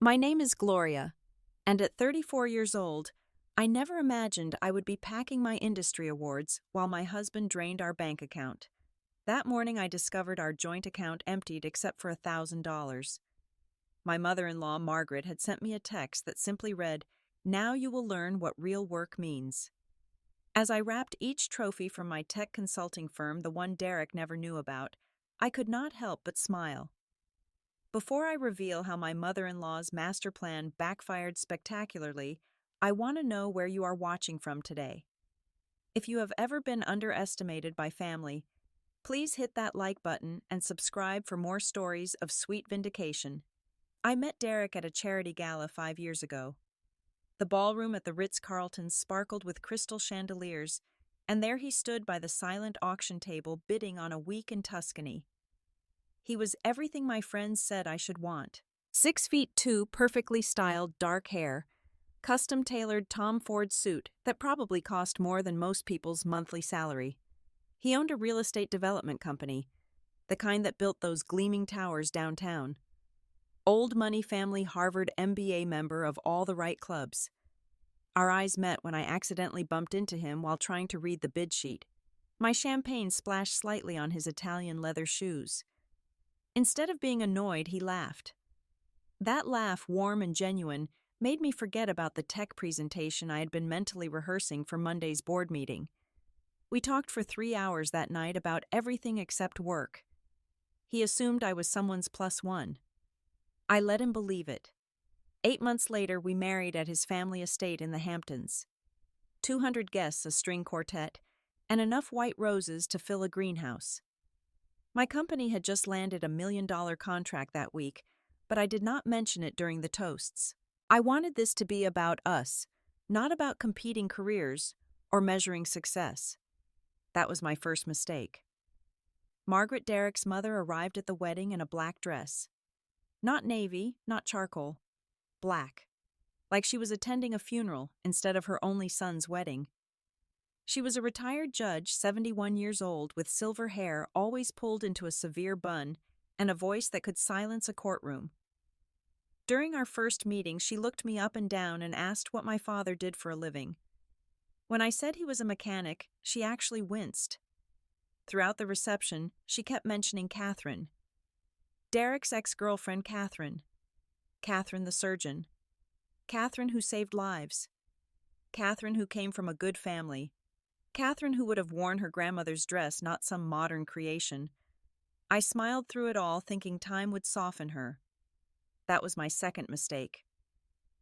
My name is Gloria, and at 34 years old, I never imagined I would be packing my industry awards while my husband drained our bank account. That morning, I discovered our joint account emptied except for $1,000. My mother-in-law, Margaret, had sent me a text that simply read, "Now you will learn what real work means." As I wrapped each trophy from my tech consulting firm, the one Derek never knew about, I could not help but smile. Before I reveal how my mother-in-law's master plan backfired spectacularly, I want to know where you are watching from today. If you have ever been underestimated by family, please hit that like button and subscribe for more stories of sweet vindication. I met Derek at a charity gala 5 years ago. The ballroom at the Ritz-Carlton sparkled with crystal chandeliers, and there he stood by the silent auction table bidding on a week in Tuscany. He was everything my friends said I should want. 6'2", perfectly styled dark hair, custom-tailored Tom Ford suit that probably cost more than most people's monthly salary. He owned a real estate development company, the kind that built those gleaming towers downtown. Old money family Harvard MBA member of all the right clubs. Our eyes met when I accidentally bumped into him while trying to read the bid sheet. My champagne splashed slightly on his Italian leather shoes. Instead of being annoyed, he laughed. That laugh, warm and genuine, made me forget about the tech presentation I had been mentally rehearsing for Monday's board meeting. We talked for 3 hours that night about everything except work. He assumed I was someone's plus one. I let him believe it. 8 months later, we married at his family estate in the Hamptons. 200 guests, a string quartet, and enough white roses to fill a greenhouse. My company had just landed a $1 million contract that week, but I did not mention it during the toasts. I wanted this to be about us, not about competing careers or measuring success. That was my first mistake. Margaret, Derek's mother, arrived at the wedding in a black dress. Not navy, not charcoal. Black. Like she was attending a funeral instead of her only son's wedding. She was a retired judge, 71 years old, with silver hair always pulled into a severe bun and a voice that could silence a courtroom. During our first meeting, she looked me up and down and asked what my father did for a living. When I said he was a mechanic, she actually winced. Throughout the reception, she kept mentioning Catherine. Derek's ex-girlfriend, Catherine. Catherine the surgeon. Catherine who saved lives. Catherine who came from a good family. Catherine who would have worn her grandmother's dress, not some modern creation. I smiled through it all, thinking time would soften her. That was my second mistake.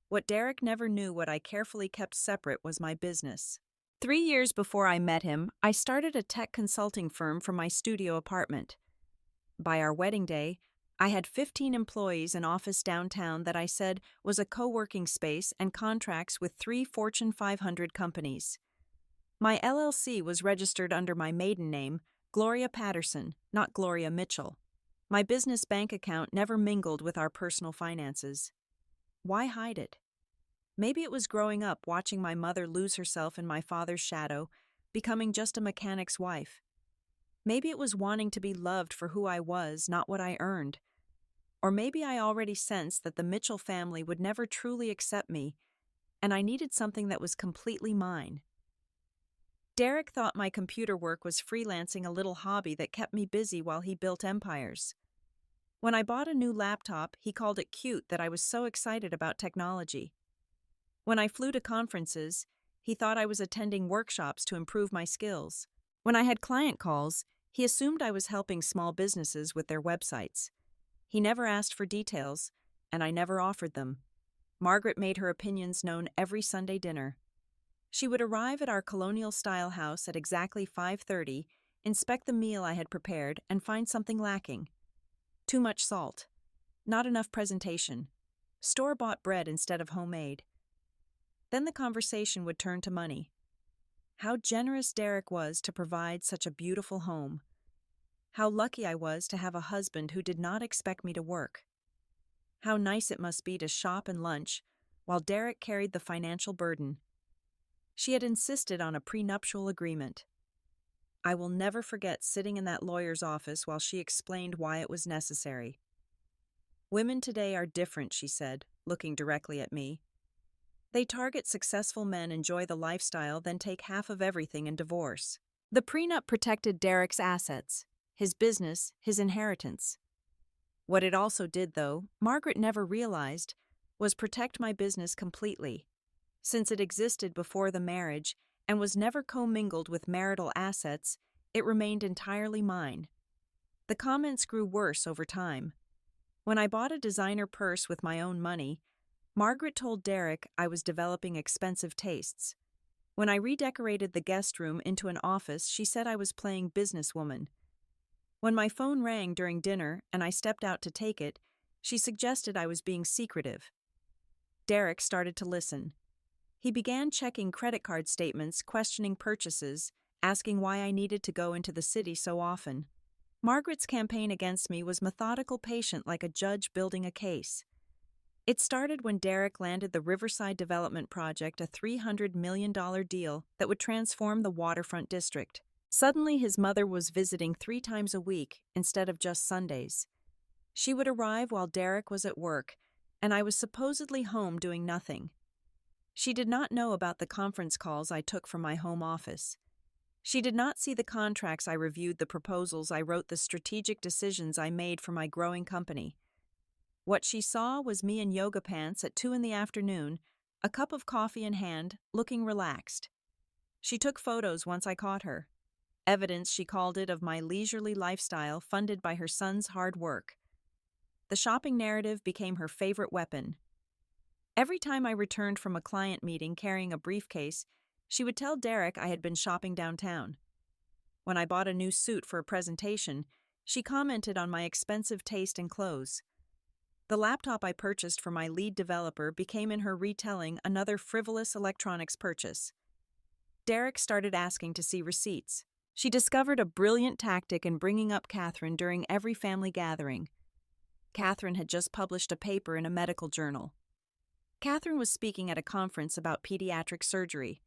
What Derek never knew, what I carefully kept separate, was my business. 3 years before I met him, I started a tech consulting firm from my studio apartment. By our wedding day, I had 15 employees, an office downtown that I said was a co-working space, and contracts with 3 Fortune 500 companies. My LLC was registered under my maiden name, Gloria Patterson, not Gloria Mitchell. My business bank account never mingled with our personal finances. Why hide it? Maybe it was growing up watching my mother lose herself in my father's shadow, becoming just a mechanic's wife. Maybe it was wanting to be loved for who I was, not what I earned. Or maybe I already sensed that the Mitchell family would never truly accept me, and I needed something that was completely mine. Derek thought my computer work was freelancing, a little hobby that kept me busy while he built empires. When I bought a new laptop, he called it cute that I was so excited about technology. When I flew to conferences, he thought I was attending workshops to improve my skills. When I had client calls, he assumed I was helping small businesses with their websites. He never asked for details, and I never offered them. Margaret made her opinions known every Sunday dinner. She would arrive at our colonial-style house at exactly 5:30, inspect the meal I had prepared, and find something lacking. Too much salt. Not enough presentation. Store-bought bread instead of homemade. Then the conversation would turn to money. How generous Derek was to provide such a beautiful home. How lucky I was to have a husband who did not expect me to work. How nice it must be to shop and lunch while Derek carried the financial burden. She had insisted on a prenuptial agreement. I will never forget sitting in that lawyer's office while she explained why it was necessary. Women today are different, she said, looking directly at me. They target successful men, enjoy the lifestyle, then take half of everything and divorce. The prenup protected Derek's assets, his business, his inheritance. What it also did, though, Margaret never realized, was protect my business completely. Since it existed before the marriage and was never commingled with marital assets, it remained entirely mine. The comments grew worse over time. When I bought a designer purse with my own money, Margaret told Derek I was developing expensive tastes. When I redecorated the guest room into an office, she said I was playing businesswoman. When my phone rang during dinner and I stepped out to take it, she suggested I was being secretive. Derek started to listen. He began checking credit card statements, questioning purchases, asking why I needed to go into the city so often. Margaret's campaign against me was methodical, patient, like a judge building a case. It started when Derek landed the Riverside Development Project, a $300 million deal that would transform the waterfront district. Suddenly, his mother was visiting 3 times a week instead of just Sundays. She would arrive while Derek was at work, and I was supposedly home doing nothing. She did not know about the conference calls I took from my home office. She did not see the contracts I reviewed, the proposals I wrote, the strategic decisions I made for my growing company. What she saw was me in yoga pants at 2 p.m, a cup of coffee in hand, looking relaxed. She took photos once I caught her. Evidence, she called it, of my leisurely lifestyle funded by her son's hard work. The shopping narrative became her favorite weapon. Every time I returned from a client meeting carrying a briefcase, she would tell Derek I had been shopping downtown. When I bought a new suit for a presentation, she commented on my expensive taste in clothes. The laptop I purchased for my lead developer became, in her retelling, another frivolous electronics purchase. Derek started asking to see receipts. She discovered a brilliant tactic in bringing up Catherine during every family gathering. Catherine had just published a paper in a medical journal. Catherine was speaking at a conference about pediatric surgery.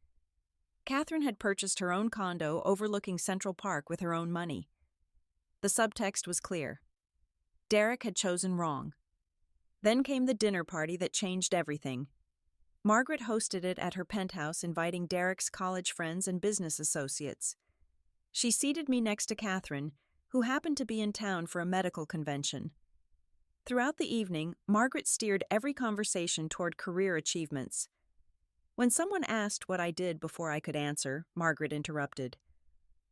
Catherine had purchased her own condo overlooking Central Park with her own money. The subtext was clear. Derek had chosen wrong. Then came the dinner party that changed everything. Margaret hosted it at her penthouse, inviting Derek's college friends and business associates. She seated me next to Catherine, who happened to be in town for a medical convention. Throughout the evening, Margaret steered every conversation toward career achievements. When someone asked what I did before I could answer, Margaret interrupted.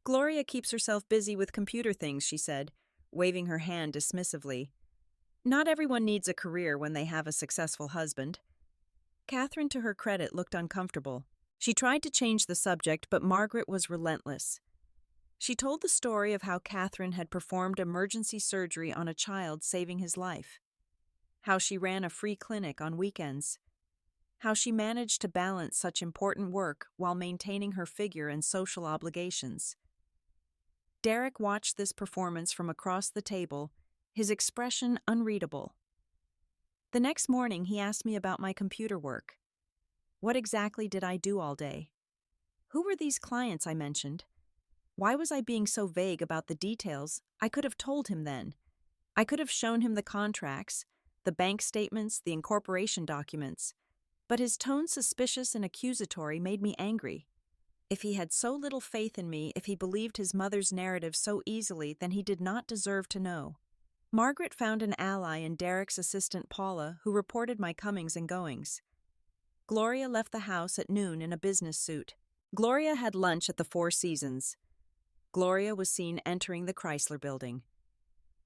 Gloria keeps herself busy with computer things, she said, waving her hand dismissively. Not everyone needs a career when they have a successful husband. Catherine, to her credit, looked uncomfortable. She tried to change the subject, but Margaret was relentless. She told the story of how Catherine had performed emergency surgery on a child, saving his life. How she ran a free clinic on weekends. How she managed to balance such important work while maintaining her figure and social obligations. Derek watched this performance from across the table, his expression unreadable. The next morning, he asked me about my computer work. What exactly did I do all day? Who were these clients I mentioned? Why was I being so vague about the details? I could have told him then. I could have shown him the contracts, the bank statements, the incorporation documents. But his tone, suspicious and accusatory, made me angry. If he had so little faith in me, if he believed his mother's narrative so easily, then he did not deserve to know. Margaret found an ally in Derek's assistant Paula, who reported my comings and goings. Gloria left the house at noon in a business suit. Gloria had lunch at the Four Seasons. Gloria was seen entering the Chrysler Building.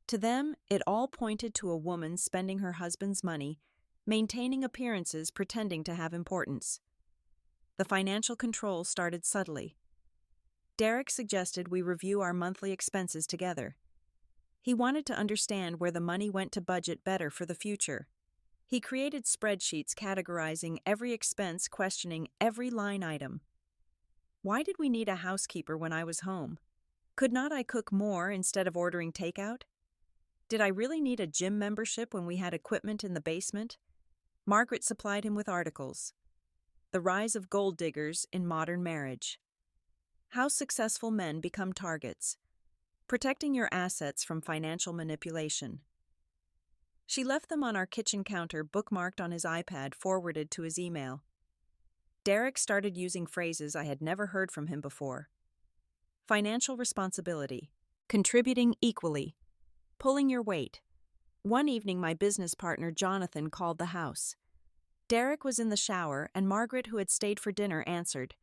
To them, it all pointed to a woman spending her husband's money, maintaining appearances, pretending to have importance. The financial control started subtly. Derek suggested we review our monthly expenses together. He wanted to understand where the money went to budget better for the future. He created spreadsheets categorizing every expense, questioning every line item. Why did we need a housekeeper when I was home? Could not I cook more instead of ordering takeout? Did I really need a gym membership when we had equipment in the basement? Margaret supplied him with articles. The Rise of Gold Diggers in Modern Marriage. How Successful Men Become Targets. Protecting Your Assets from Financial Manipulation. She left them on our kitchen counter, bookmarked on his iPad, forwarded to his email. Derek started using phrases I had never heard from him before. Financial responsibility, contributing equally, pulling your weight. One evening, my business partner Jonathan called the house. Derek was in the shower, and Margaret, who had stayed for dinner, answered.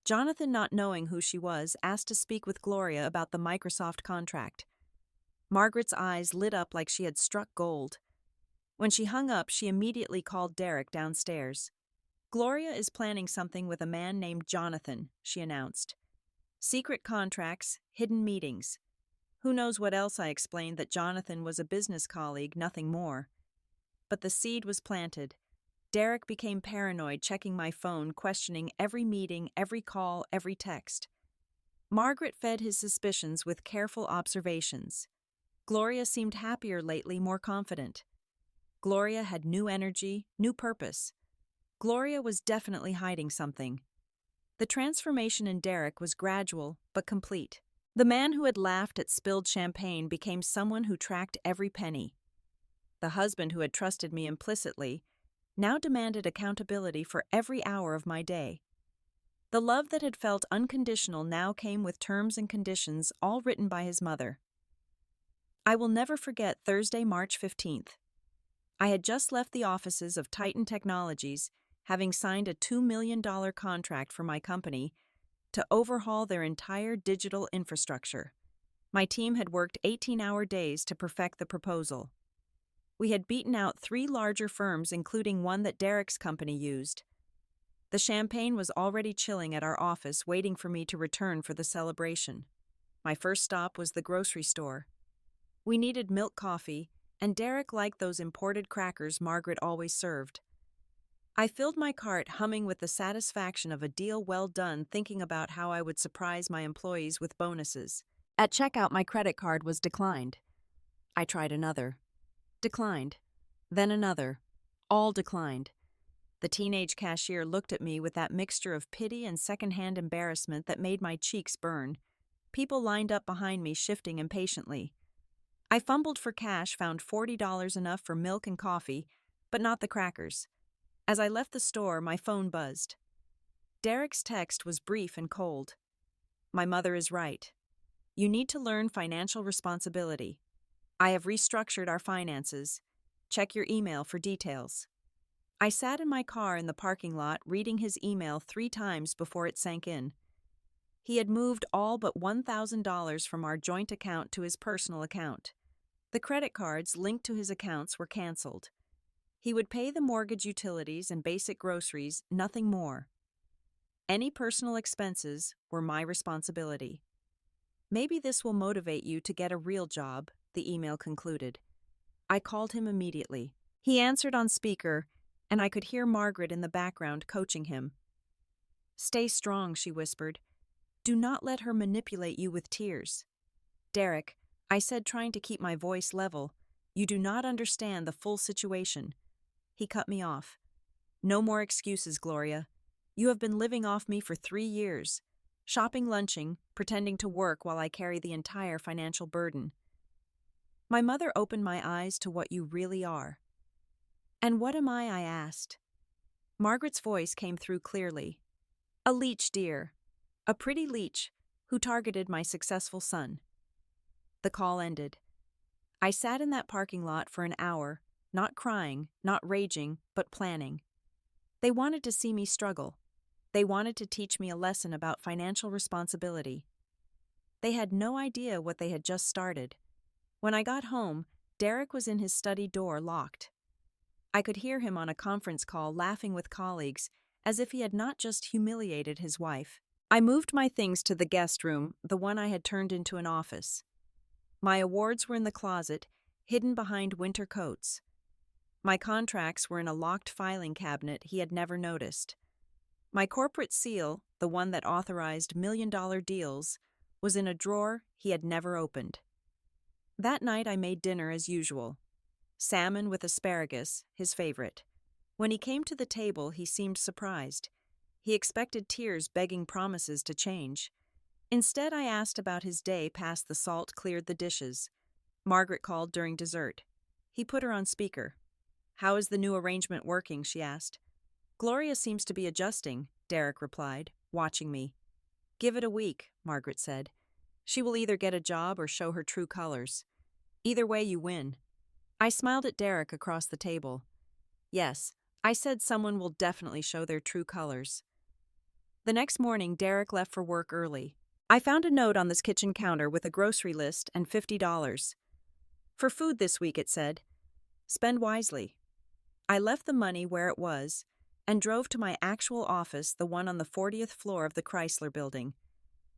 Jonathan, not knowing who she was, asked to speak with Gloria about the Microsoft contract. Margaret's eyes lit up like she had struck gold. When she hung up, she immediately called Derek downstairs. Gloria is planning something with a man named Jonathan, she announced. Secret contracts, hidden meetings. Who knows what else? I explained that Jonathan was a business colleague, nothing more. But the seed was planted. Derek became paranoid, checking my phone, questioning every meeting, every call, every text. Margaret fed his suspicions with careful observations. Gloria seemed happier lately, more confident. Gloria had new energy, new purpose. Gloria was definitely hiding something. The transformation in Derek was gradual but complete. The man who had laughed at spilled champagne became someone who tracked every penny. The husband who had trusted me implicitly now demanded accountability for every hour of my day. The love that had felt unconditional now came with terms and conditions, all written by his mother. I will never forget Thursday, March 15th. I had just left the offices of Titan Technologies, having signed a $2 million contract for my company to overhaul their entire digital infrastructure. My team had worked 18-hour days to perfect the proposal. We had beaten out 3 larger firms, including one that Derek's company used. The champagne was already chilling at our office, waiting for me to return for the celebration. My first stop was the grocery store. We needed milk coffee, and Derek liked those imported crackers Margaret always served. I filled my cart, humming with the satisfaction of a deal well done, thinking about how I would surprise my employees with bonuses. At checkout, my credit card was declined. I tried another. Declined. Then another. All declined. The teenage cashier looked at me with that mixture of pity and secondhand embarrassment that made my cheeks burn. People lined up behind me, shifting impatiently. I fumbled for cash, found $40 enough for milk and coffee, but not the crackers. As I left the store, my phone buzzed. Derek's text was brief and cold. My mother is right. You need to learn financial responsibility. I have restructured our finances. Check your email for details. I sat in my car in the parking lot, reading his email 3 times before it sank in. He had moved all but $1,000 from our joint account to his personal account. The credit cards linked to his accounts were canceled. He would pay the mortgage, utilities, and basic groceries, nothing more. Any personal expenses were my responsibility. Maybe this will motivate you to get a real job, the email concluded. I called him immediately. He answered on speaker, and I could hear Margaret in the background coaching him. Stay strong, she whispered. Do not let her manipulate you with tears. Derek, I said, trying to keep my voice level, you do not understand the full situation. He cut me off. No more excuses, Gloria. You have been living off me for 3 years. Shopping, lunching, pretending to work while I carry the entire financial burden. My mother opened my eyes to what you really are. And what am I asked. Margaret's voice came through clearly. A leech, dear. A pretty leech who targeted my successful son. The call ended. I sat in that parking lot for an hour, not crying, not raging, but planning. They wanted to see me struggle. They wanted to teach me a lesson about financial responsibility. They had no idea what they had just started. When I got home, Derek was in his study door, locked. I could hear him on a conference call, laughing with colleagues, as if he had not just humiliated his wife. I moved my things to the guest room, the one I had turned into an office. My awards were in the closet, hidden behind winter coats. My contracts were in a locked filing cabinet he had never noticed. My corporate seal, the one that authorized million-dollar deals, was in a drawer he had never opened. That night I made dinner as usual. Salmon with asparagus, his favorite. When he came to the table, he seemed surprised. He expected tears, begging promises to change. Instead, I asked about his day past the salt cleared the dishes. Margaret called during dessert. He put her on speaker. "How is the new arrangement working?" she asked. "Gloria seems to be adjusting," Derek replied, watching me. "Give it a week," Margaret said. "She will either get a job or show her true colors. Either way, you win." I smiled at Derek across the table. "Yes, I said someone will definitely show their true colors." The next morning, Derek left for work early. I found a note on this kitchen counter with a grocery list and $50. "For food this week," it said. "Spend wisely." I left the money where it was and drove to my actual office, the one on the 40th floor of the Chrysler Building.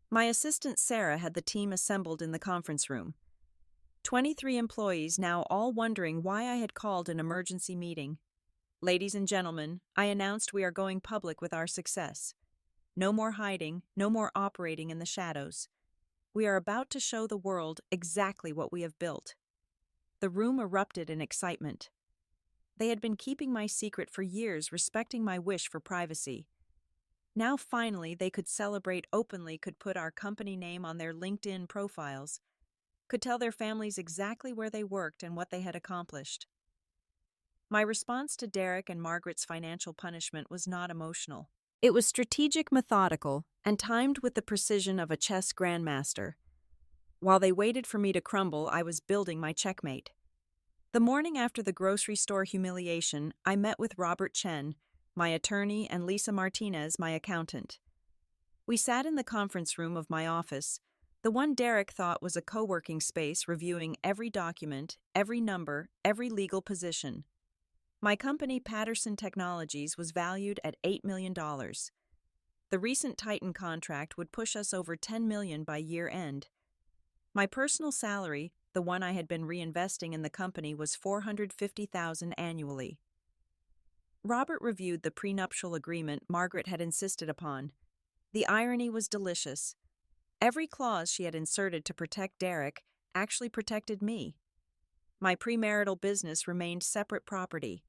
My assistant Sarah had the team assembled in the conference room. 23 employees now, all wondering why I had called an emergency meeting. "Ladies and gentlemen, I announced we are going public with our success. No more hiding, no more operating in the shadows. We are about to show the world exactly what we have built." The room erupted in excitement. They had been keeping my secret for years, respecting my wish for privacy. Now finally they could celebrate openly, could put our company name on their LinkedIn profiles, could tell their families exactly where they worked and what they had accomplished. My response to Derek and Margaret's financial punishment was not emotional. It was strategic, methodical, and timed with the precision of a chess grandmaster. While they waited for me to crumble, I was building my checkmate. The morning after the grocery store humiliation, I met with Robert Chen, my attorney, and Lisa Martinez, my accountant. We sat in the conference room of my office, the one Derek thought was a co-working space, reviewing every document, every number, every legal position. My company, Patterson Technologies, was valued at $8 million. The recent Titan contract would push us over $10 million by year end. My personal salary, the one I had been reinvesting in the company, was $450,000 annually. Robert reviewed the prenuptial agreement Margaret had insisted upon. The irony was delicious. Every clause she had inserted to protect Derek actually protected me. My premarital business remained separate property.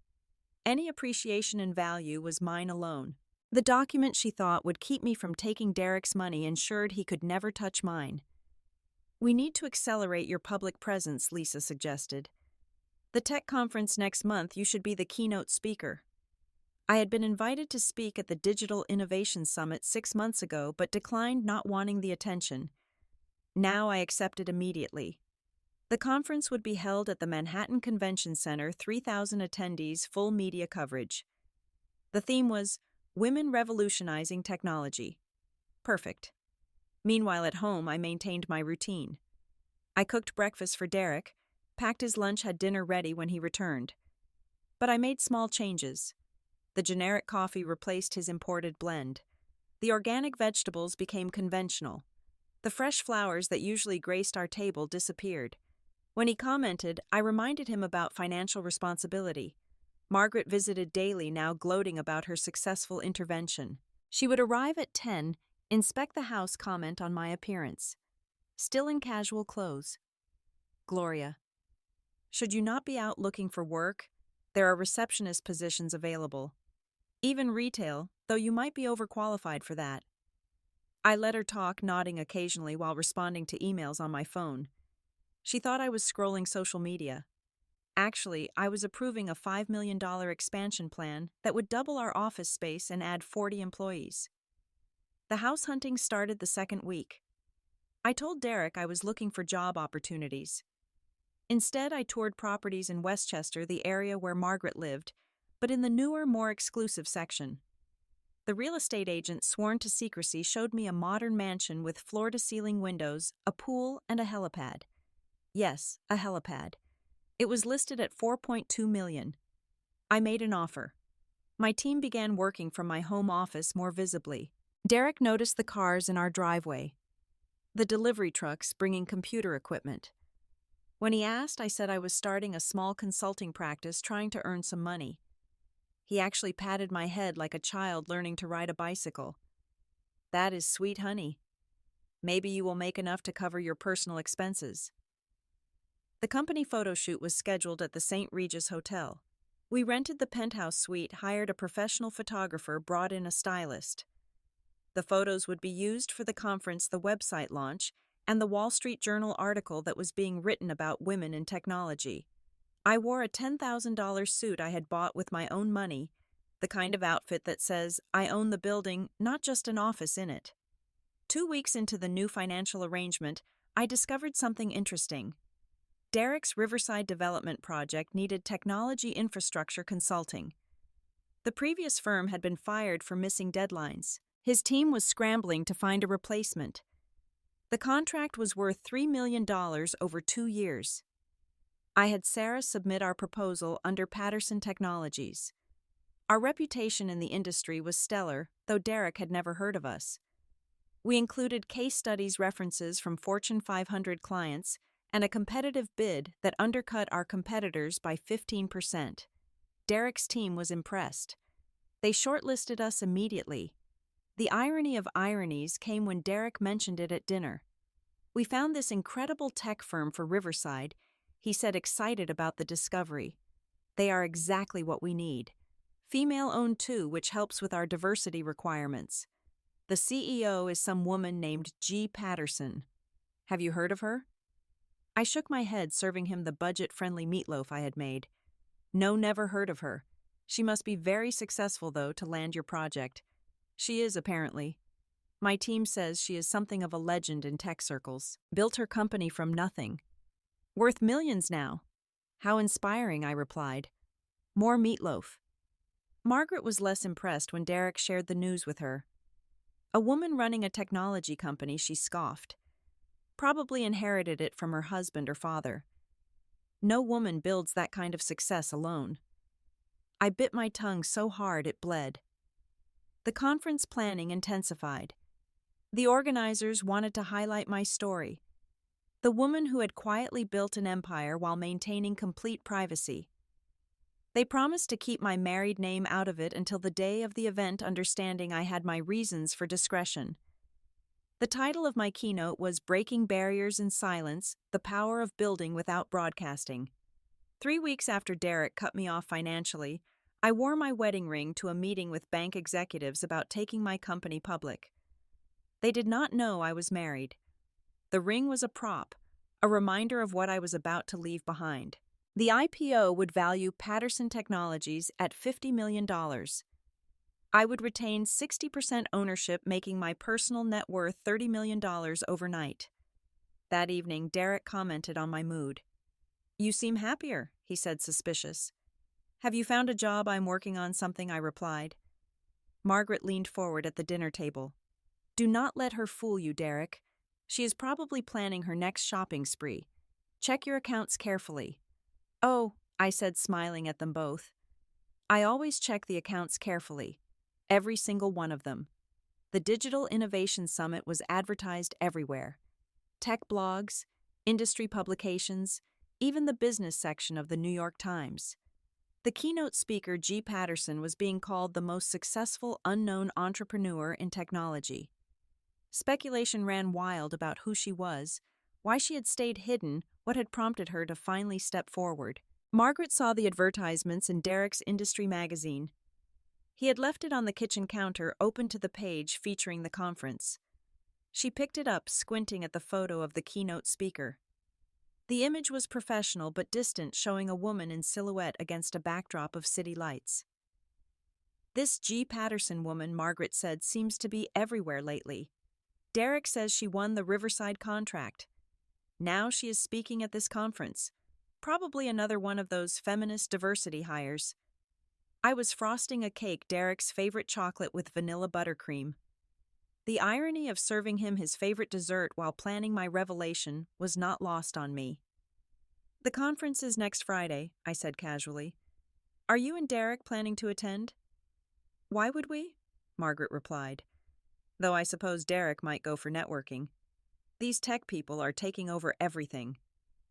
Any appreciation in value was mine alone. The document she thought would keep me from taking Derek's money ensured he could never touch mine. "We need to accelerate your public presence," Lisa suggested. "The tech conference next month, you should be the keynote speaker." I had been invited to speak at the Digital Innovation Summit 6 months ago, but declined, not wanting the attention. Now I accepted immediately. The conference would be held at the Manhattan Convention Center, 3,000 attendees, full media coverage. The theme was Women Revolutionizing Technology. Perfect. Meanwhile, at home, I maintained my routine. I cooked breakfast for Derek, packed his lunch, had dinner ready when he returned. But I made small changes. The generic coffee replaced his imported blend. The organic vegetables became conventional. The fresh flowers that usually graced our table disappeared. When he commented, I reminded him about financial responsibility. Margaret visited daily, now gloating about her successful intervention. She would arrive at 10, inspect the house, comment on my appearance. Still in casual clothes. "Gloria, should you not be out looking for work? There are receptionist positions available. Even retail, though you might be overqualified for that." I let her talk, nodding occasionally while responding to emails on my phone. She thought I was scrolling social media. Actually, I was approving a $5 million expansion plan that would double our office space and add 40 employees. The house hunting started the second week. I told Derek I was looking for job opportunities. Instead, I toured properties in Westchester, the area where Margaret lived, but in the newer, more exclusive section. The real estate agent, sworn to secrecy, showed me a modern mansion with floor-to-ceiling windows, a pool, and a helipad. Yes, a helipad. It was listed at $4.2 million. I made an offer. My team began working from my home office more visibly. Derek noticed the cars in our driveway, the delivery trucks bringing computer equipment. When he asked, I said I was starting a small consulting practice, trying to earn some money. He actually patted my head like a child learning to ride a bicycle. "That is sweet, honey. Maybe you will make enough to cover your personal expenses." The company photo shoot was scheduled at the St. Regis Hotel. We rented the penthouse suite, hired a professional photographer, brought in a stylist. The photos would be used for the conference, the website launch, and the Wall Street Journal article that was being written about women in technology. I wore a $10,000 suit I had bought with my own money, the kind of outfit that says, I own the building, not just an office in it. 2 weeks into the new financial arrangement, I discovered something interesting. Derek's Riverside development project needed technology infrastructure consulting. The previous firm had been fired for missing deadlines. His team was scrambling to find a replacement. The contract was worth $3 million over 2 years. I had Sarah submit our proposal under Patterson Technologies. Our reputation in the industry was stellar, though Derek had never heard of us. We included case studies references from Fortune 500 clients and a competitive bid that undercut our competitors by 15%. Derek's team was impressed. They shortlisted us immediately. The irony of ironies came when Derek mentioned it at dinner. We found this incredible tech firm for Riverside, he said, excited about the discovery. They are exactly what we need. Female-owned too, which helps with our diversity requirements. The CEO is some woman named G. Patterson. Have you heard of her? I shook my head, serving him the budget-friendly meatloaf I had made. No, never heard of her. She must be very successful, though, to land your project. She is, apparently. My team says she is something of a legend in tech circles. Built her company from nothing. Worth millions now. How inspiring, I replied. More meatloaf. Margaret was less impressed when Derek shared the news with her. A woman running a technology company, she scoffed. Probably inherited it from her husband or father. No woman builds that kind of success alone. I bit my tongue so hard it bled. The conference planning intensified. The organizers wanted to highlight my story. The woman who had quietly built an empire while maintaining complete privacy. They promised to keep my married name out of it until the day of the event, understanding I had my reasons for discretion. The title of my keynote was Breaking Barriers in Silence, The Power of Building Without Broadcasting. 3 weeks after Derek cut me off financially, I wore my wedding ring to a meeting with bank executives about taking my company public. They did not know I was married. The ring was a prop, a reminder of what I was about to leave behind. The IPO would value Patterson Technologies at $50 million. I would retain 60% ownership, making my personal net worth $30 million overnight. That evening, Derek commented on my mood. You seem happier, he said, suspicious. Have you found a job? I'm working on something, I replied. Margaret leaned forward at the dinner table. Do not let her fool you, Derek. She is probably planning her next shopping spree. Check your accounts carefully. Oh, I said, smiling at them both. I always check the accounts carefully. Every single one of them. The Digital Innovation Summit was advertised everywhere. Tech blogs, industry publications, even the business section of the New York Times. The keynote speaker, G. Patterson, was being called the most successful unknown entrepreneur in technology. Speculation ran wild about who she was, why she had stayed hidden, what had prompted her to finally step forward. Margaret saw the advertisements in Derek's industry magazine. He had left it on the kitchen counter, open to the page featuring the conference. She picked it up, squinting at the photo of the keynote speaker. The image was professional but distant, showing a woman in silhouette against a backdrop of city lights. This G. Patterson woman, Margaret said, seems to be everywhere lately. Derek says she won the Riverside contract. Now she is speaking at this conference. Probably another one of those feminist diversity hires. I was frosting a cake, Derek's favorite chocolate with vanilla buttercream. The irony of serving him his favorite dessert while planning my revelation was not lost on me. The conference is next Friday, I said casually. Are you and Derek planning to attend? Why would we? Margaret replied. Though I suppose Derek might go for networking. These tech people are taking over everything.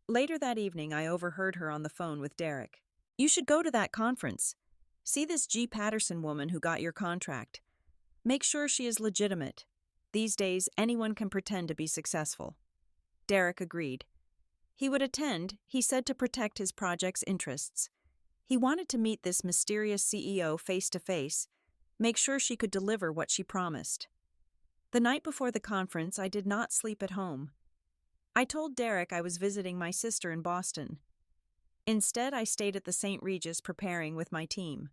Later that evening, I overheard her on the phone with Derek. You should go to that conference. See this G. Patterson woman who got your contract. Make sure she is legitimate. These days, anyone can pretend to be successful. Derek agreed. He would attend, he said, to protect his project's interests. He wanted to meet this mysterious CEO face to face, make sure she could deliver what she promised. The night before the conference, I did not sleep at home. I told Derek I was visiting my sister in Boston. Instead, I stayed at the St. Regis preparing with my team.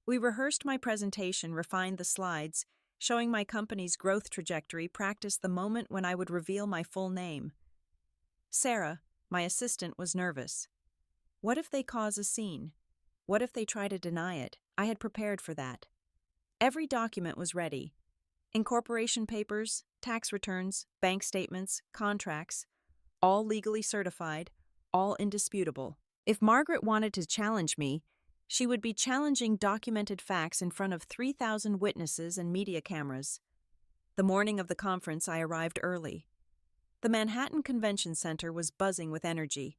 We rehearsed my presentation, refined the slides, showing my company's growth trajectory, practiced the moment when I would reveal my full name. Sarah, my assistant, was nervous. What if they cause a scene? What if they try to deny it? I had prepared for that. Every document was ready. Incorporation papers, tax returns, bank statements, contracts, all legally certified, all indisputable. If Margaret wanted to challenge me, she would be challenging documented facts in front of 3,000 witnesses and media cameras. The morning of the conference, I arrived early. The Manhattan Convention Center was buzzing with energy.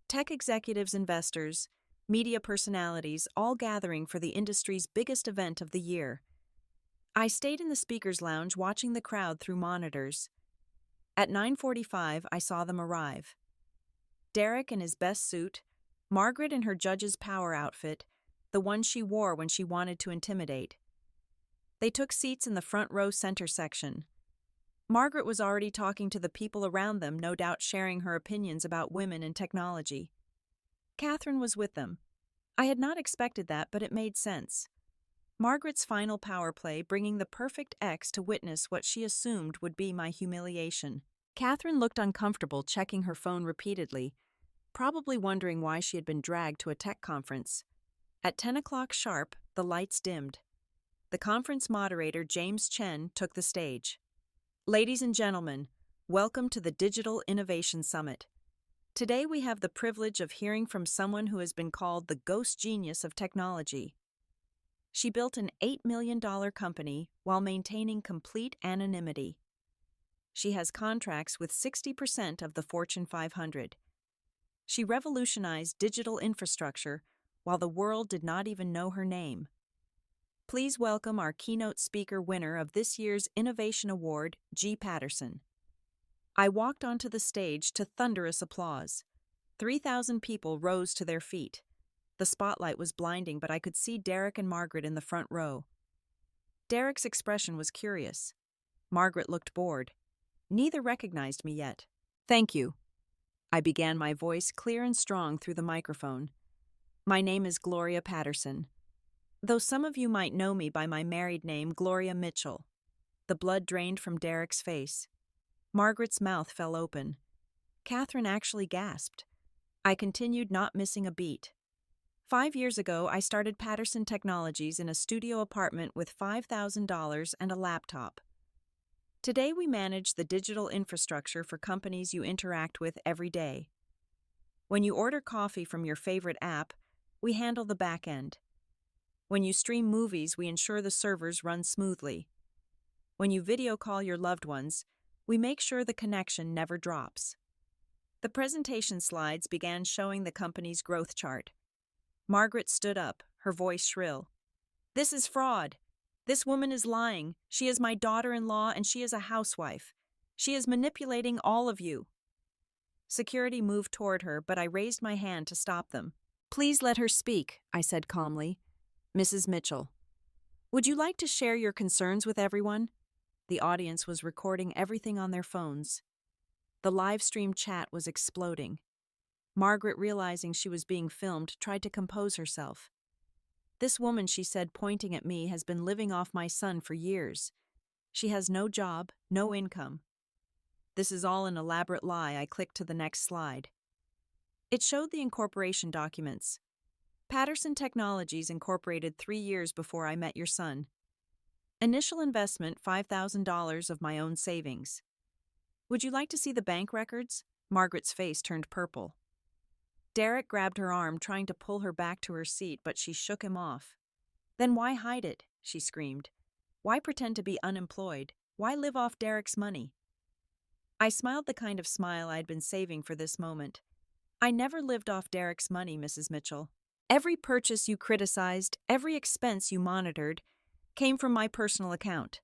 Tech executives, investors, media personalities, all gathering for the industry's biggest event of the year. I stayed in the speaker's lounge watching the crowd through monitors. At 9:45, I saw them arrive. Derek in his best suit, Margaret in her judge's power outfit, the one she wore when she wanted to intimidate. They took seats in the front row center section. Margaret was already talking to the people around them, no doubt sharing her opinions about women and technology. Catherine was with them. I had not expected that, but it made sense. Margaret's final power play, bringing the perfect ex to witness what she assumed would be my humiliation. Catherine looked uncomfortable, checking her phone repeatedly, probably wondering why she had been dragged to a tech conference. At 10 o'clock sharp, the lights dimmed. The conference moderator, James Chen, took the stage. Ladies and gentlemen, welcome to the Digital Innovation Summit. Today we have the privilege of hearing from someone who has been called the ghost genius of technology. She built an $8 million company while maintaining complete anonymity. She has contracts with 60% of the Fortune 500. She revolutionized digital infrastructure while the world did not even know her name. Please welcome our keynote speaker winner of this year's Innovation Award, G. Patterson. I walked onto the stage to thunderous applause. 3,000 people rose to their feet. The spotlight was blinding, but I could see Derek and Margaret in the front row. Derek's expression was curious. Margaret looked bored. Neither recognized me yet. Thank you. I began, my voice clear and strong through the microphone. My name is Gloria Patterson, though some of you might know me by my married name, Gloria Mitchell. The blood drained from Derek's face. Margaret's mouth fell open. Catherine actually gasped. I continued, not missing a beat. 5 years ago, I started Patterson Technologies in a studio apartment with $5,000 and a laptop. Today, we manage the digital infrastructure for companies you interact with every day. When you order coffee from your favorite app, we handle the back end. When you stream movies, we ensure the servers run smoothly. When you video call your loved ones, we make sure the connection never drops. The presentation slides began showing the company's growth chart. Margaret stood up, her voice shrill. This is fraud. This woman is lying. She is my daughter-in-law and she is a housewife. She is manipulating all of you. Security moved toward her, but I raised my hand to stop them. Please let her speak, I said calmly. Mrs. Mitchell, would you like to share your concerns with everyone? The audience was recording everything on their phones. The live stream chat was exploding. Margaret, realizing she was being filmed, tried to compose herself. This woman, she said, pointing at me, has been living off my son for years. She has no job, no income. This is all an elaborate lie. I clicked to the next slide. It showed the incorporation documents. Patterson Technologies incorporated 3 years before I met your son. Initial investment, $5,000 of my own savings. Would you like to see the bank records? Margaret's face turned purple. Derek grabbed her arm, trying to pull her back to her seat, but she shook him off. Then why hide it? She screamed. Why pretend to be unemployed? Why live off Derek's money? I smiled, the kind of smile I'd been saving for this moment. I never lived off Derek's money, Mrs. Mitchell. Every purchase you criticized, every expense you monitored, came from my personal account.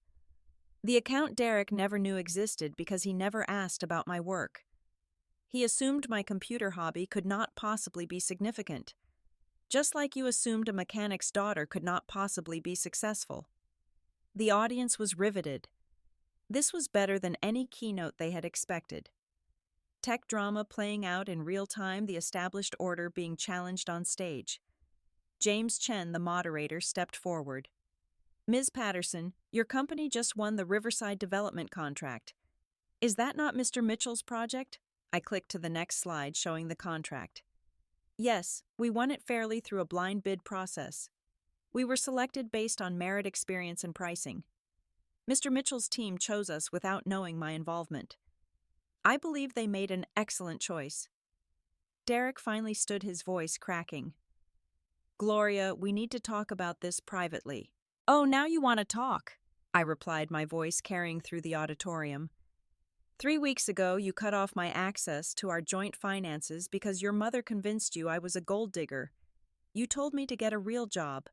The account Derek never knew existed because he never asked about my work. He assumed my computer hobby could not possibly be significant, just like you assumed a mechanic's daughter could not possibly be successful. The audience was riveted. This was better than any keynote they had expected. Tech drama playing out in real time, the established order being challenged on stage. James Chen, the moderator, stepped forward. Ms. Patterson, your company just won the Riverside Development contract. Is that not Mr. Mitchell's project? I clicked to the next slide showing the contract. Yes, we won it fairly through a blind bid process. We were selected based on merit, experience, and pricing. Mr. Mitchell's team chose us without knowing my involvement. I believe they made an excellent choice. Derek finally stood, his voice cracking. Gloria, we need to talk about this privately. Oh, now you want to talk, I replied, my voice carrying through the auditorium. 3 weeks ago, you cut off my access to our joint finances because your mother convinced you I was a gold digger. You told me to get a real job.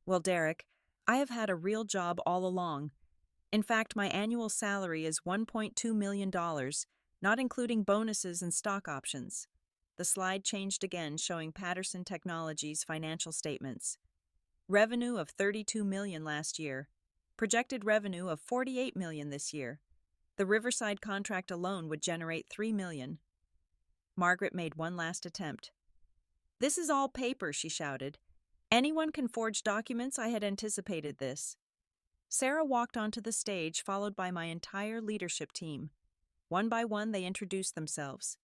Well, Derek, I have had a real job all along. In fact, my annual salary is $1.2 million, not including bonuses and stock options. The slide changed again, showing Patterson Technologies' financial statements. Revenue of $32 million last year. Projected revenue of $48 million this year. The Riverside contract alone would generate $3 million. Margaret made one last attempt. This is all paper, she shouted. Anyone can forge documents. I had anticipated this. Sarah walked onto the stage, followed by my entire leadership team. One by one, they introduced themselves.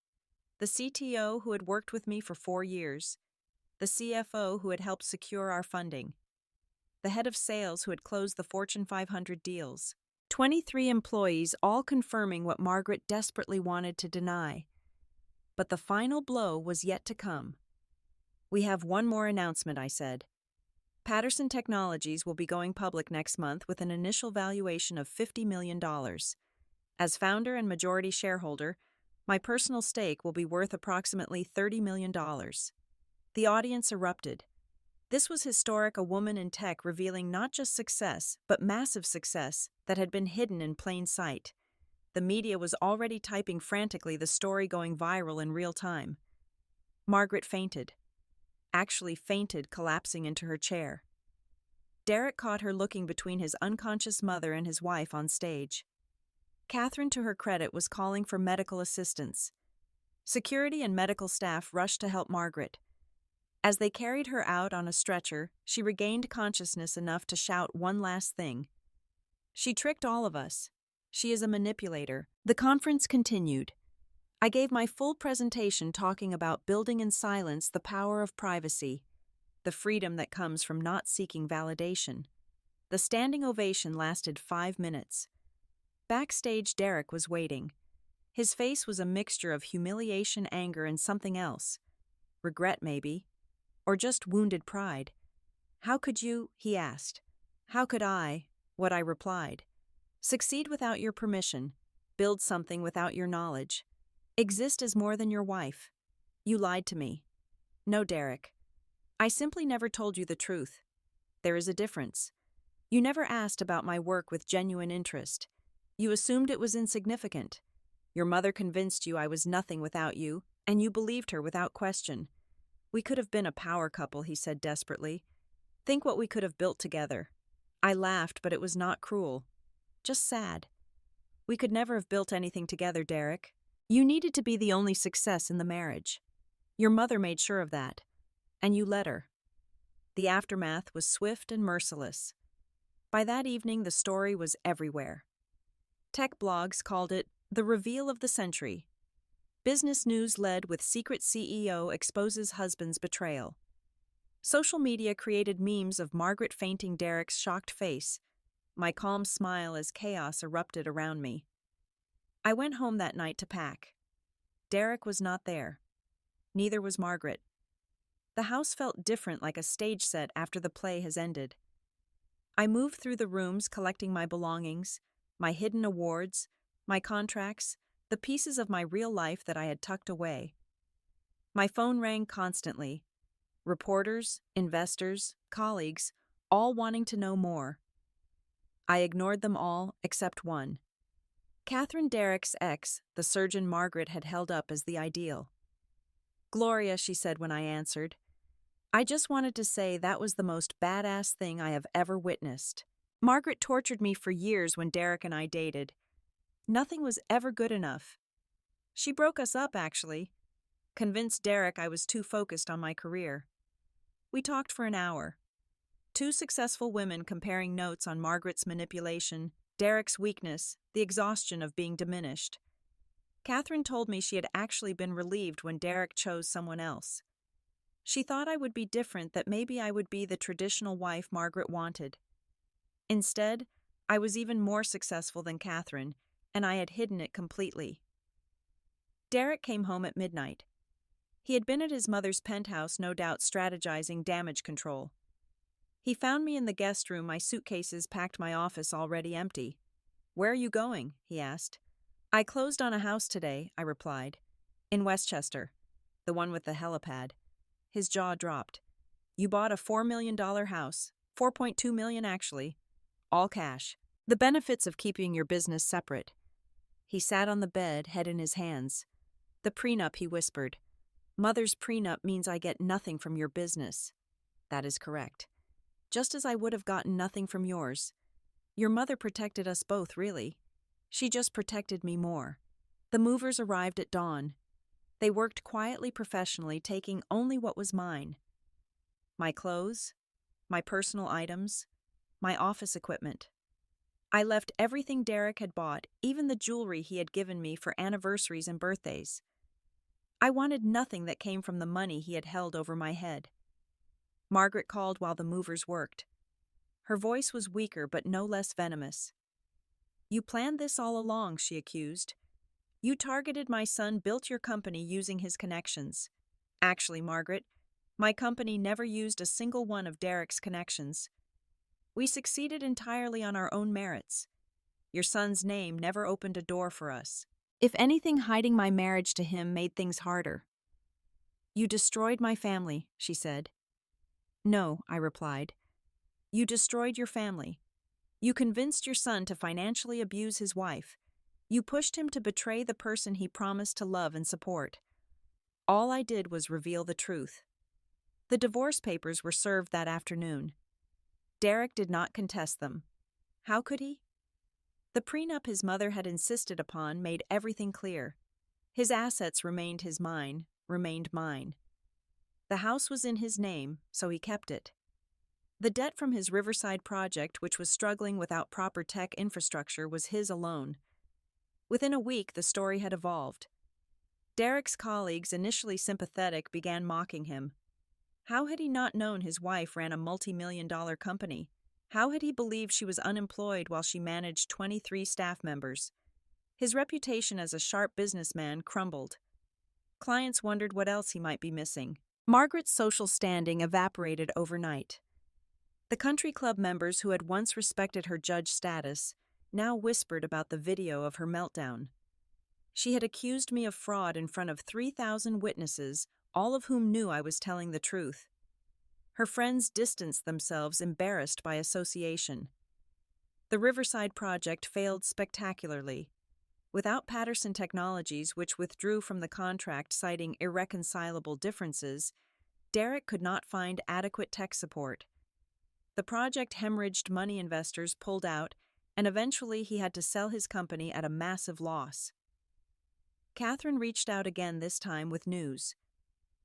The CTO, who had worked with me for 4 years. The CFO, who had helped secure our funding. The head of sales, who had closed the Fortune 500 deals. 23 employees, all confirming what Margaret desperately wanted to deny. But the final blow was yet to come. We have one more announcement, I said. Patterson Technologies will be going public next month with an initial valuation of $50 million. As founder and majority shareholder, my personal stake will be worth approximately $30 million. The audience erupted. This was historic, a woman in tech revealing not just success, but massive success that had been hidden in plain sight. The media was already typing frantically, the story going viral in real time. Margaret fainted. Actually fainted, collapsing into her chair. Derek caught her looking between his unconscious mother and his wife on stage. Catherine, to her credit, was calling for medical assistance. Security and medical staff rushed to help Margaret. As they carried her out on a stretcher, she regained consciousness enough to shout one last thing. She tricked all of us. She is a manipulator. The conference continued. I gave my full presentation talking about building in silence the power of privacy, the freedom that comes from not seeking validation. The standing ovation lasted 5 minutes. Backstage, Derek was waiting. His face was a mixture of humiliation, anger, and something else. Regret, maybe. Or just wounded pride. How could you? He asked. How could I? What I replied. Succeed without your permission. Build something without your knowledge. Exist as more than your wife. You lied to me. No, Derek. I simply never told you the truth. There is a difference. You never asked about my work with genuine interest. You assumed it was insignificant. Your mother convinced you I was nothing without you, and you believed her without question. We could have been a power couple, he said desperately. Think what we could have built together. I laughed, but it was not cruel. Just sad. We could never have built anything together, Derek. You needed to be the only success in the marriage. Your mother made sure of that, and you let her. The aftermath was swift and merciless. By that evening, the story was everywhere. Tech blogs called it the reveal of the century. Business news led with secret CEO exposes husband's betrayal. Social media created memes of Margaret fainting, Derek's shocked face, my calm smile as chaos erupted around me. I went home that night to pack. Derek was not there. Neither was Margaret. The house felt different, like a stage set after the play has ended. I moved through the rooms collecting my belongings, my hidden awards, my contracts, the pieces of my real life that I had tucked away. My phone rang constantly. Reporters, investors, colleagues, all wanting to know more. I ignored them all except one. Catherine, Derek's ex, the surgeon Margaret had held up as the ideal. Gloria, she said when I answered, I just wanted to say that was the most badass thing I have ever witnessed. Margaret tortured me for years when Derek and I dated. Nothing was ever good enough. She broke us up, actually. Convinced Derek I was too focused on my career. We talked for an hour. Two successful women comparing notes on Margaret's manipulation, Derek's weakness, the exhaustion of being diminished. Catherine told me she had actually been relieved when Derek chose someone else. She thought I would be different, that maybe I would be the traditional wife Margaret wanted. Instead, I was even more successful than Catherine, and I had hidden it completely. Derek came home at midnight. He had been at his mother's penthouse, no doubt strategizing damage control. He found me in the guest room, my suitcases packed, my office already empty. "Where are you going?" he asked. "I closed on a house today," I replied. "In Westchester, the one with the helipad." His jaw dropped. "You bought a $4 million house, 4.2 million actually, all cash. The benefits of keeping your business separate." He sat on the bed, head in his hands. "The prenup," he whispered. "Mother's prenup means I get nothing from your business." "That is correct. Just as I would have gotten nothing from yours. Your mother protected us both, really. She just protected me more." The movers arrived at dawn. They worked quietly, professionally, taking only what was mine. My clothes, my personal items, my office equipment. I left everything Derek had bought, even the jewelry he had given me for anniversaries and birthdays. I wanted nothing that came from the money he had held over my head. Margaret called while the movers worked. Her voice was weaker but no less venomous. "You planned this all along," she accused. "You targeted my son, built your company using his connections." "Actually, Margaret, my company never used a single one of Derek's connections. We succeeded entirely on our own merits. Your son's name never opened a door for us. If anything, hiding my marriage to him made things harder." "You destroyed my family," she said. "No," I replied. "You destroyed your family. You convinced your son to financially abuse his wife. You pushed him to betray the person he promised to love and support. All I did was reveal the truth." The divorce papers were served that afternoon. Derek did not contest them. How could he? The prenup his mother had insisted upon made everything clear. His assets remained mine. The house was in his name, so he kept it. The debt from his Riverside project, which was struggling without proper tech infrastructure, was his alone. Within a week, the story had evolved. Derek's colleagues, initially sympathetic, began mocking him. How had he not known his wife ran a multi-million-dollar company? How had he believed she was unemployed while she managed 23 staff members? His reputation as a sharp businessman crumbled. Clients wondered what else he might be missing. Margaret's social standing evaporated overnight. The country club members who had once respected her judge status now whispered about the video of her meltdown. She had accused me of fraud in front of 3,000 witnesses, all of whom knew I was telling the truth. Her friends distanced themselves, embarrassed by association. The Riverside project failed spectacularly. Without Patterson Technologies, which withdrew from the contract citing irreconcilable differences, Derek could not find adequate tech support. The project hemorrhaged, money investors pulled out, and eventually he had to sell his company at a massive loss. Catherine reached out again, this time with news.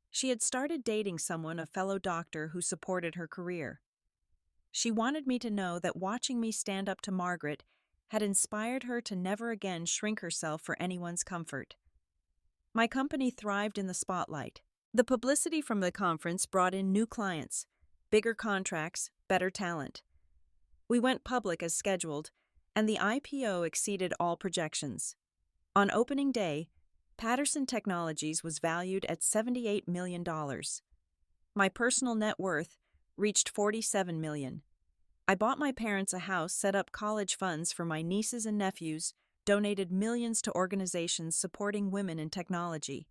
She had started dating someone, a fellow doctor who supported her career. She wanted me to know that watching me stand up to Margaret had inspired her to never again shrink herself for anyone's comfort. My company thrived in the spotlight. The publicity from the conference brought in new clients, bigger contracts, better talent. We went public as scheduled, and the IPO exceeded all projections. On opening day, Patterson Technologies was valued at $78 million. My personal net worth reached $47 million. I bought my parents a house, set up college funds for my nieces and nephews, donated millions to organizations supporting women in technology.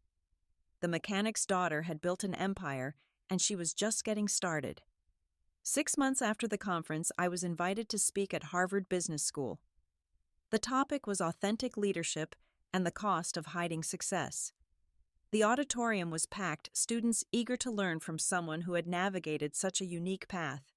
The mechanic's daughter had built an empire, and she was just getting started. 6 months after the conference, I was invited to speak at Harvard Business School. The topic was authentic leadership and the cost of hiding success. The auditorium was packed, students eager to learn from someone who had navigated such a unique path.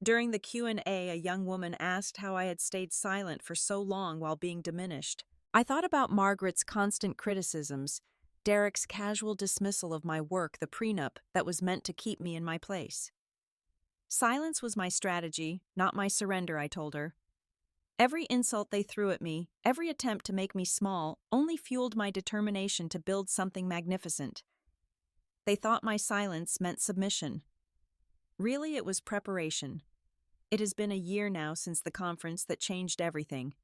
During the Q&A, a young woman asked how I had stayed silent for so long while being diminished. I thought about Margaret's constant criticisms, Derek's casual dismissal of my work, the prenup that was meant to keep me in my place. Silence was my strategy, not my surrender, I told her. Every insult they threw at me, every attempt to make me small, only fueled my determination to build something magnificent. They thought my silence meant submission. Really, it was preparation. It has been a year now since the conference that changed everything.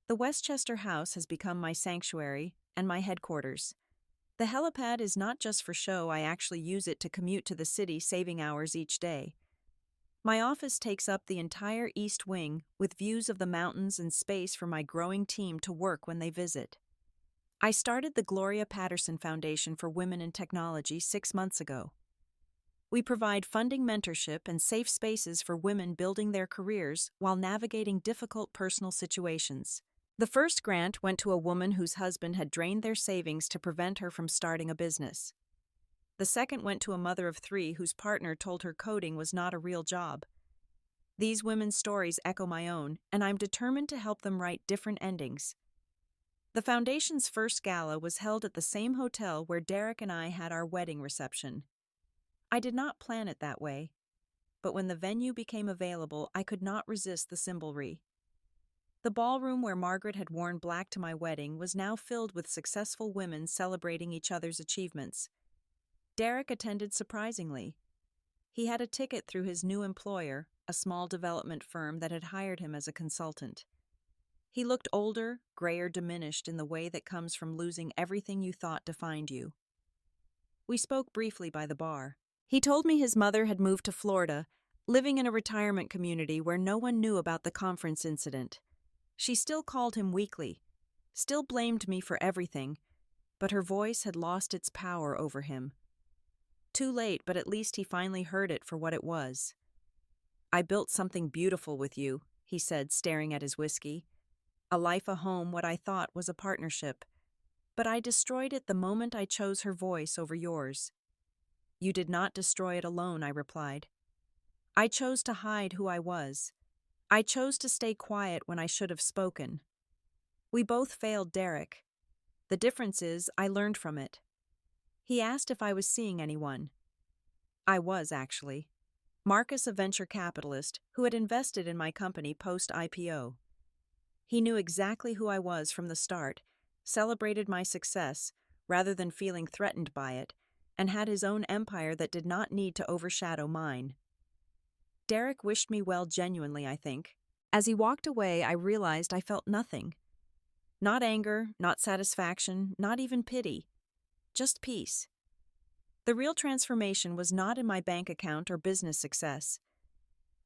The Westchester house has become my sanctuary and my headquarters. The helipad is not just for show, I actually use it to commute to the city, saving hours each day. My office takes up the entire east wing, with views of the mountains and space for my growing team to work when they visit. I started the Gloria Foundation for Women in Technology 6 months ago. We provide funding, mentorship, and safe spaces for women building their careers while navigating difficult personal situations. The first grant went to a woman whose husband had drained their savings to prevent her from starting a business. The second went to a mother of 3 whose partner told her coding was not a real job. These women's stories echo my own, and I'm determined to help them write different endings. The foundation's first gala was held at the same hotel where Derek and I had our wedding reception. I did not plan it that way, but when the venue became available, I could not resist the symbolry. The ballroom where Margaret had worn black to my wedding was now filled with successful women celebrating each other's achievements. Derek attended surprisingly. He had a ticket through his new employer, a small development firm that had hired him as a consultant. He looked older, grayer, diminished in the way that comes from losing everything you thought defined you. We spoke briefly by the bar. He told me his mother had moved to Florida, living in a retirement community where no one knew about the conference incident. She still called him weekly, still blamed me for everything, but her voice had lost its power over him. Too late, but at least he finally heard it for what it was. "I built something beautiful with you," he said, staring at his whiskey. "A life, a home, what I thought was a partnership. But I destroyed it the moment I chose her voice over yours." "You did not destroy it alone," I replied. "I chose to hide who I was. I chose to stay quiet when I should have spoken. We both failed, Derek. The difference is, I learned from it." He asked if I was seeing anyone. I was, actually. Marcus, a venture capitalist, who had invested in my company post-IPO. He knew exactly who I was from the start, celebrated my success rather than feeling threatened by it, and had his own empire that did not need to overshadow mine. Derek wished me well genuinely, I think. As he walked away, I realized I felt nothing. Not anger, not satisfaction, not even pity. Just peace. The real transformation was not in my bank account or business success.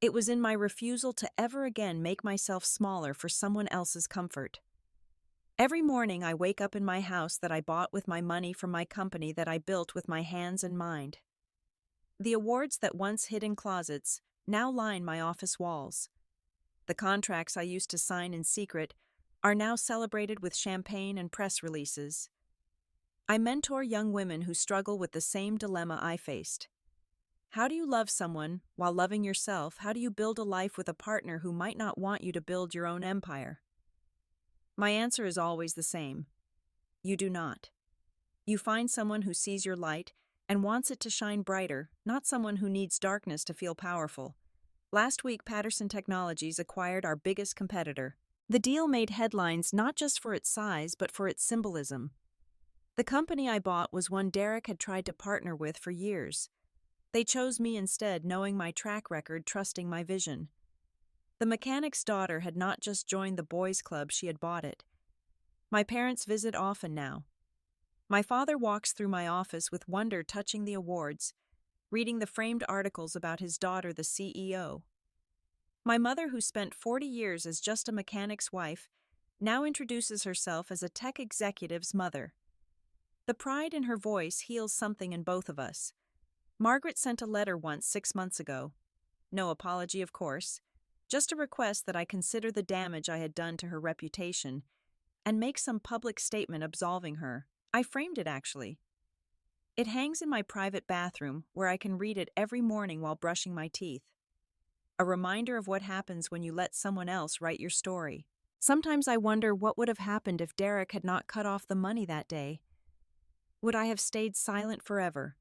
It was in my refusal to ever again make myself smaller for someone else's comfort. Every morning I wake up in my house that I bought with my money from my company that I built with my hands and mind. The awards that once hid in closets now line my office walls. The contracts I used to sign in secret are now celebrated with champagne and press releases. I mentor young women who struggle with the same dilemma I faced. How do you love someone while loving yourself? How do you build a life with a partner who might not want you to build your own empire? My answer is always the same. You do not. You find someone who sees your light and wants it to shine brighter, not someone who needs darkness to feel powerful. Last week, Patterson Technologies acquired our biggest competitor. The deal made headlines not just for its size, but for its symbolism. The company I bought was one Derek had tried to partner with for years. They chose me instead, knowing my track record, trusting my vision. The mechanic's daughter had not just joined the boys' club, she had bought it. My parents visit often now. My father walks through my office with wonder, touching the awards, reading the framed articles about his daughter, the CEO. My mother, who spent 40 years as just a mechanic's wife, now introduces herself as a tech executive's mother. The pride in her voice heals something in both of us. Margaret sent a letter once 6 months ago. No apology, of course. Just a request that I consider the damage I had done to her reputation and make some public statement absolving her. I framed it, actually. It hangs in my private bathroom where I can read it every morning while brushing my teeth. A reminder of what happens when you let someone else write your story. Sometimes I wonder what would have happened if Derek had not cut off the money that day. Would I have stayed silent forever?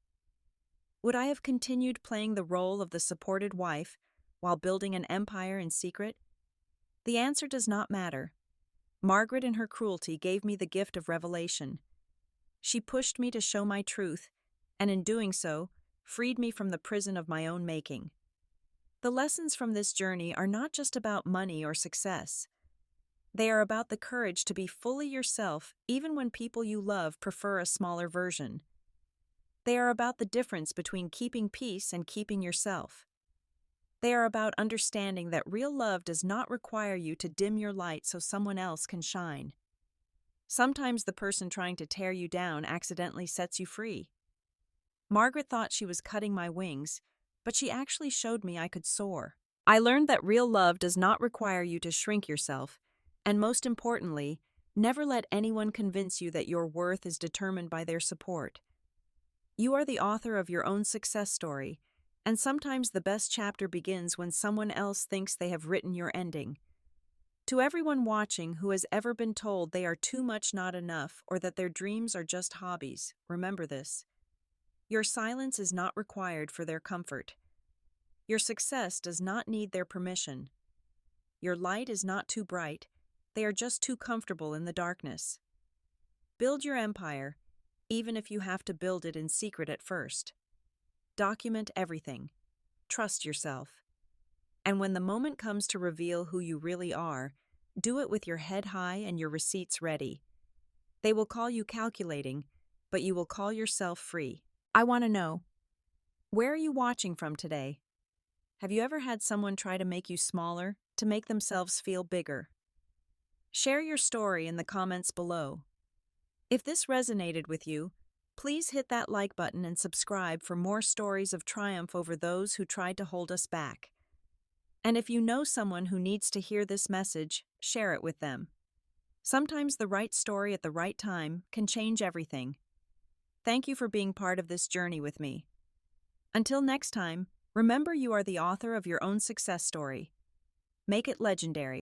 Would I have continued playing the role of the supported wife while building an empire in secret? The answer does not matter. Margaret, in her cruelty, gave me the gift of revelation. She pushed me to show my truth, and in doing so, freed me from the prison of my own making. The lessons from this journey are not just about money or success. They are about the courage to be fully yourself even when people you love prefer a smaller version. They are about the difference between keeping peace and keeping yourself. They are about understanding that real love does not require you to dim your light so someone else can shine. Sometimes the person trying to tear you down accidentally sets you free. Margaret thought she was cutting my wings, but she actually showed me I could soar. I learned that real love does not require you to shrink yourself, and most importantly, never let anyone convince you that your worth is determined by their support. You are the author of your own success story, and sometimes the best chapter begins when someone else thinks they have written your ending. To everyone watching who has ever been told they are too much not enough or that their dreams are just hobbies, remember this. Your silence is not required for their comfort. Your success does not need their permission. Your light is not too bright. They are just too comfortable in the darkness. Build your empire, even if you have to build it in secret at first. Document everything. Trust yourself. And when the moment comes to reveal who you really are, do it with your head high and your receipts ready. They will call you calculating, but you will call yourself free. I want to know, where are you watching from today? Have you ever had someone try to make you smaller, to make themselves feel bigger? Share your story in the comments below. If this resonated with you, please hit that like button and subscribe for more stories of triumph over those who tried to hold us back. And if you know someone who needs to hear this message, share it with them. Sometimes the right story at the right time can change everything. Thank you for being part of this journey with me. Until next time, remember you are the author of your own success story. Make it legendary.